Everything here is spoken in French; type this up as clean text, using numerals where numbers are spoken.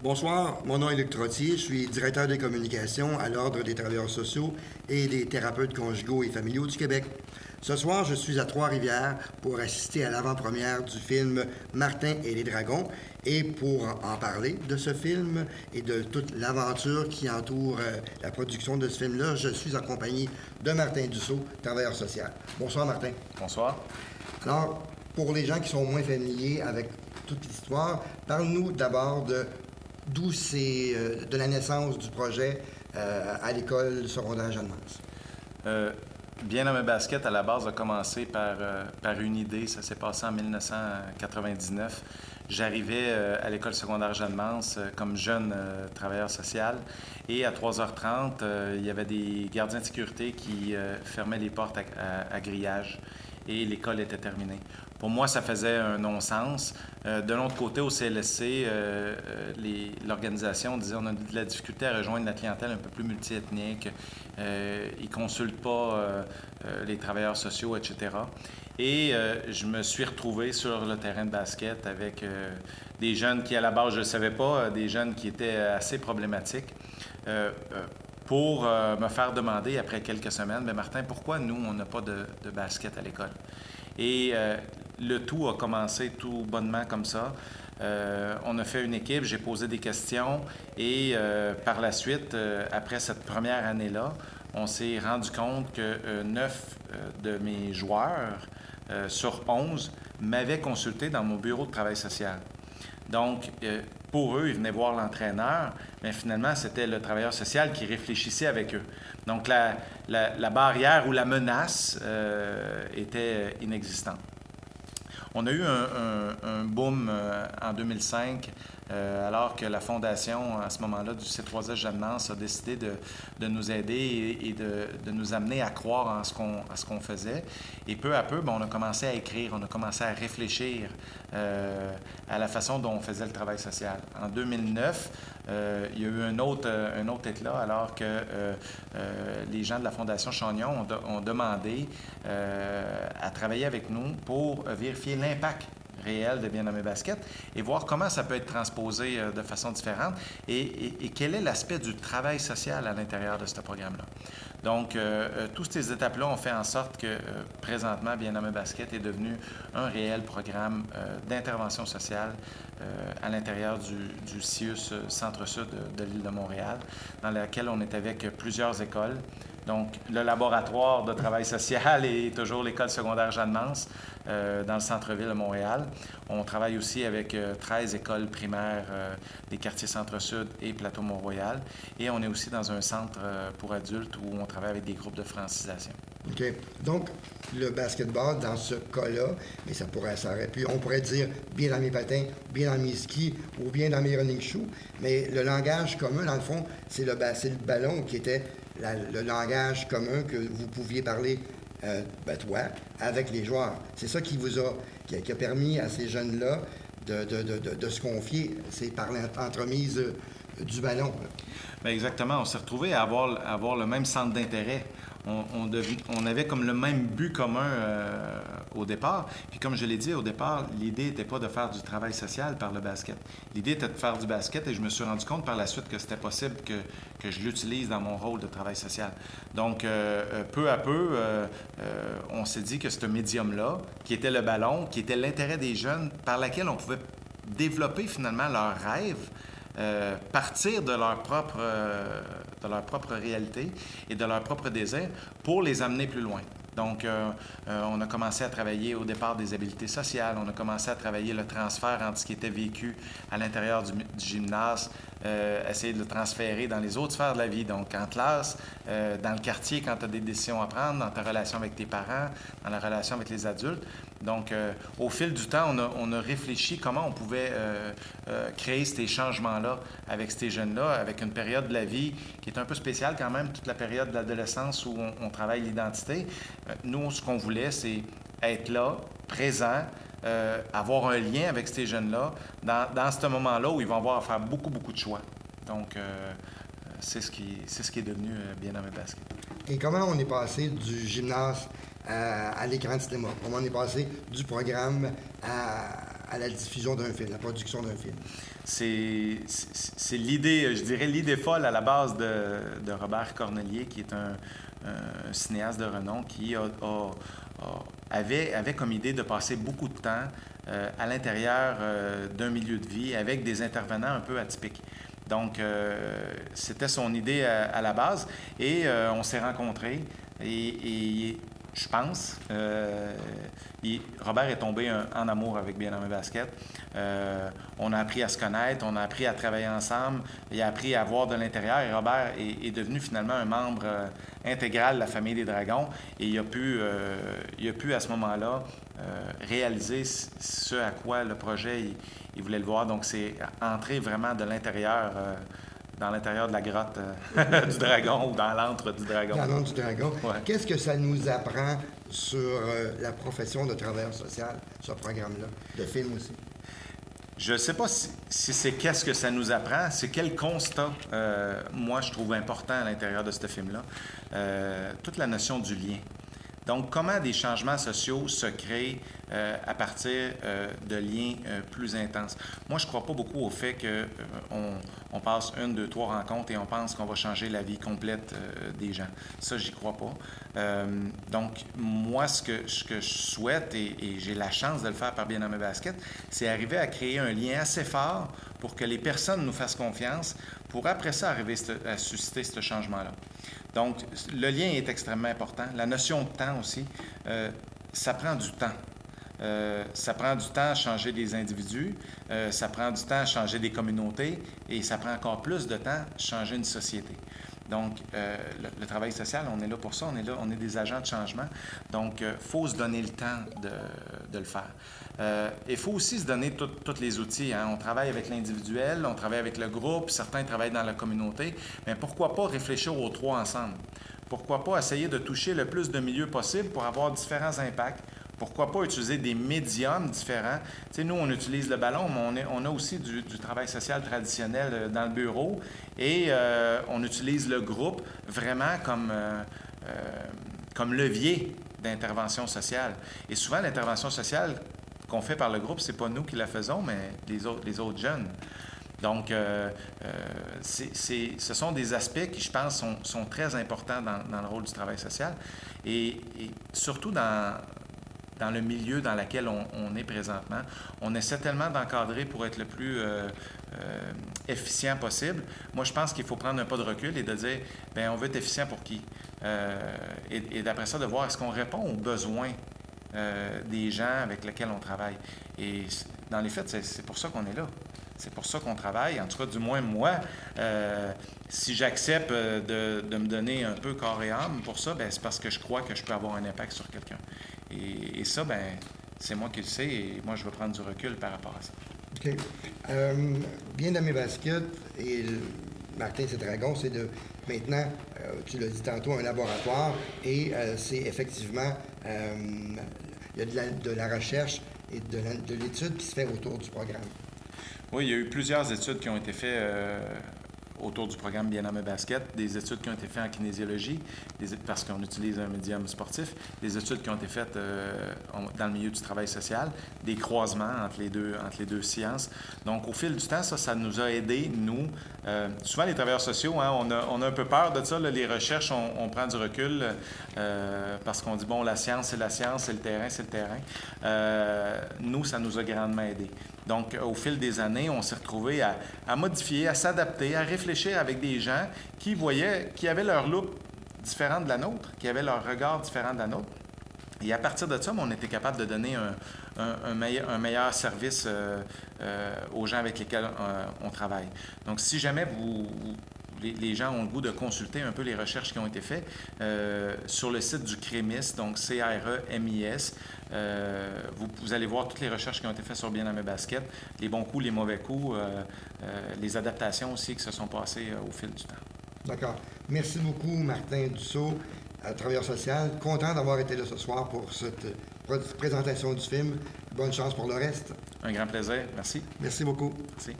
Bonsoir, mon nom est Luc Trottier, je suis directeur des communications à l'Ordre des travailleurs sociaux et des thérapeutes conjugaux et familiaux du Québec. Ce soir, je suis à Trois-Rivières pour assister à l'avant-première du film Martin et les dragons et pour en parler de ce film et de toute l'aventure qui entoure la production de ce film-là, je suis accompagné de Martin Dussault, travailleur social. Bonsoir Martin. Bonsoir. Alors, pour les gens qui sont moins familiers avec toute l'histoire, parle-nous d'abord d'où c'est de la naissance du projet à l'école secondaire Jeanne-Mance. Bien dans mes baskets, à la base, a commencé par une idée. Ça s'est passé en 1999. J'arrivais à l'école secondaire Jeanne-Mance comme jeune travailleur social. Et à 3h30, il y avait des gardiens de sécurité qui fermaient les portes à grillage. Et l'école était terminée. Pour moi, ça faisait un non-sens. De l'autre côté, au CLSC, l'organisation disait on a de la difficulté à rejoindre la clientèle un peu plus multiethnique. Ils ne consultent pas les travailleurs sociaux, etc. Et je me suis retrouvé sur le terrain de basket avec des jeunes qui, à la base, je ne savais pas, des jeunes qui étaient assez problématiques. Pour me faire demander, après quelques semaines, bien, Martin, pourquoi nous, on n'a pas de basket à l'école? Et le tout a commencé tout bonnement comme ça. On a fait une équipe, j'ai posé des questions et par la suite, après cette première année-là, on s'est rendu compte que 9 de mes joueurs sur 11 m'avaient consulté dans mon bureau de travail social. Donc, pour eux, ils venaient voir l'entraîneur, mais finalement, c'était le travailleur social qui réfléchissait avec eux. Donc, la barrière ou la menace était inexistante. On a eu un boom en 2005, alors que la fondation, à ce moment-là, du C3S Jeanne-Mance a décidé de nous aider et de nous amener à croire en ce qu'on faisait. Et peu à peu, on a commencé à écrire, on a commencé à réfléchir à la façon dont on faisait le travail social. En 2009, il y a eu un autre éclat, alors que les gens de la Fondation Chagnon ont demandé à travailler avec nous pour vérifier l'impact réel de Bien dans mes baskets et voir comment ça peut être transposé de façon différente et quel est l'aspect du travail social à l'intérieur de ce programme-là. Donc, toutes ces étapes-là ont fait en sorte que présentement, Bien dans mes baskets est devenu un réel programme d'intervention sociale à l'intérieur du CIUS Centre-Sud de l'île de Montréal, dans lequel on est avec plusieurs écoles. Donc, le laboratoire de travail social est toujours l'école secondaire Jeanne-Mance dans le centre-ville de Montréal. On travaille aussi avec 13 écoles primaires des quartiers Centre-Sud et Plateau-Mont-Royal. Et on est aussi dans un centre pour adultes où on travaille avec des groupes de francisation. OK. Donc, le basketball, dans ce cas-là, mais ça aurait pu, on pourrait dire bien dans mes patins, bien dans mes skis ou bien dans mes running shoes, mais le langage commun, dans le fond, c'est le ballon qui était le langage commun que vous pouviez parler, toi, avec les joueurs. C'est ça qui a permis à ces jeunes-là de se confier, c'est par l'entremise du ballon. Bien, exactement. On s'est retrouvés à avoir le même centre d'intérêt. On avait comme le même but commun au départ. Puis comme je l'ai dit au départ, l'idée n'était pas de faire du travail social par le basket. L'idée était de faire du basket et je me suis rendu compte par la suite que c'était possible que je l'utilise dans mon rôle de travail social. Donc, peu à peu, on s'est dit que ce médium-là, qui était le ballon, qui était l'intérêt des jeunes, par laquelle on pouvait développer finalement leurs rêves, partir de leur propre réalité et de leur propre désir pour les amener plus loin. Donc, on a commencé à travailler au départ des habiletés sociales, on a commencé à travailler le transfert entre ce qui était vécu à l'intérieur du gymnase, essayer de le transférer dans les autres sphères de la vie, donc en classe, dans le quartier quand tu as des décisions à prendre, dans ta relation avec tes parents, dans la relation avec les adultes. Donc, au fil du temps, on a réfléchi comment on pouvait créer ces changements-là avec ces jeunes-là, avec une période de la vie qui est un peu spéciale quand même, toute la période de l'adolescence où on travaille l'identité. Nous, ce qu'on voulait, c'est être là, présent, avoir un lien avec ces jeunes-là dans ce moment-là où ils vont avoir à faire beaucoup, beaucoup de choix. Donc, c'est ce qui est devenu Bien dans mes baskets. Et comment on est passé du gymnase à l'écran de cinéma? Comment on est passé du programme à la diffusion d'un film, la production d'un film? C'est l'idée, je dirais l'idée folle à la base de Robert Cornelier, qui est un cinéaste de renom qui avait comme idée de passer beaucoup de temps à l'intérieur d'un milieu de vie avec des intervenants un peu atypiques. Donc, c'était son idée à la base et on s'est rencontrés et je pense, Robert est tombé en amour avec Bien-Aimé Basket. On a appris à se connaître, on a appris à travailler ensemble, il a appris à voir de l'intérieur et Robert est devenu finalement un membre intégral de la famille des Dragons et il a pu à ce moment-là réaliser ce à quoi le projet il voulait le voir. Donc, c'est entrer vraiment de l'intérieur dans l'intérieur de la grotte du dragon ou dans l'antre du dragon. Dans l'antre du dragon. Ouais. Qu'est-ce que ça nous apprend sur la profession de travailleur social, ce programme-là, de film aussi? Je ne sais pas si c'est qu'est-ce que ça nous apprend, c'est quel constat, moi, je trouve important à l'intérieur de ce film-là. Toute la notion du lien. Donc, comment des changements sociaux se créent à partir de liens plus intenses. Moi, je ne crois pas beaucoup au fait qu'on passe 1, 2, 3 rencontres et on pense qu'on va changer la vie complète des gens. Ça, j'y crois pas. Donc, moi, ce que je souhaite, et j'ai la chance de le faire par Bien-Aimé Basket, c'est arriver à créer un lien assez fort pour que les personnes nous fassent confiance pour après ça arriver à susciter ce changement-là. Donc, le lien est extrêmement important. La notion de temps aussi, ça prend du temps. Ça prend du temps à changer des individus, ça prend du temps à changer des communautés et ça prend encore plus de temps à changer une société. Donc, le travail social, on est là pour ça, on est des agents de changement. Donc, il faut se donner le temps de le faire. Il faut aussi se donner tous les outils. Hein. On travaille avec l'individuel, on travaille avec le groupe, certains travaillent dans la communauté, mais pourquoi pas réfléchir aux trois ensemble? Pourquoi pas essayer de toucher le plus de milieux possible pour avoir différents impacts? Pourquoi pas utiliser des médiums différents? Tu sais, nous, on utilise le ballon, mais on a aussi du travail social traditionnel dans le bureau et on utilise le groupe vraiment comme levier d'intervention sociale. Et souvent, l'intervention sociale qu'on fait par le groupe, c'est pas nous qui la faisons, mais les autres jeunes. Donc, ce sont des aspects qui, je pense, sont très importants dans le rôle du travail social et surtout dans le milieu dans lequel on est présentement. On essaie tellement d'encadrer pour être le plus efficient possible. Moi, je pense qu'il faut prendre un pas de recul et de dire, bien, on veut être efficient pour qui? Et d'après ça, de voir est-ce qu'on répond aux besoins des gens avec lesquels on travaille. Et dans les faits, c'est pour ça qu'on est là. C'est pour ça qu'on travaille. En tout cas, du moins, moi, si j'accepte de me donner un peu corps et âme pour ça, bien, c'est parce que je crois que je peux avoir un impact sur quelqu'un. Et ça, bien, c'est moi qui le sais et moi, je veux prendre du recul par rapport à ça. OK. Bien-Aimé Basket et Martin Dragon, c'est maintenant, tu l'as dit tantôt, un laboratoire et c'est effectivement, il y a de la recherche et de l'étude qui se fait autour du programme. Oui, il y a eu plusieurs études qui ont été faites autour du programme Bien-Aimé Basket, des études qui ont été faites en kinésiologie, parce qu'on utilise un médium sportif, des études qui ont été faites dans le milieu du travail social, des croisements entre les deux sciences. Donc, au fil du temps, ça nous a aidés, nous. Souvent, les travailleurs sociaux, hein, on a un peu peur de ça, là, les recherches, on prend du recul parce qu'on dit, bon, la science, c'est la science, c'est le terrain, c'est le terrain. Nous, ça nous a grandement aidés. Donc, au fil des années, on s'est retrouvés à modifier, à s'adapter, à réfléchir avec des gens qui avaient leur look différent de la nôtre, qui avaient leur regard différent de la nôtre. Et à partir de ça, on était capable de donner un meilleur service aux gens avec lesquels on travaille. Donc, si jamais les gens ont le goût de consulter un peu les recherches qui ont été faites sur le site du CREMIS, donc CREMIS. Vous allez voir toutes les recherches qui ont été faites sur Bien-Aimé Basket, les bons coups, les mauvais coups, les adaptations aussi qui se sont passées au fil du temps. D'accord. Merci beaucoup, Martin Dussault, travailleur social. Content d'avoir été là ce soir pour cette présentation du film. Bonne chance pour le reste. Un grand plaisir. Merci. Merci beaucoup. Merci.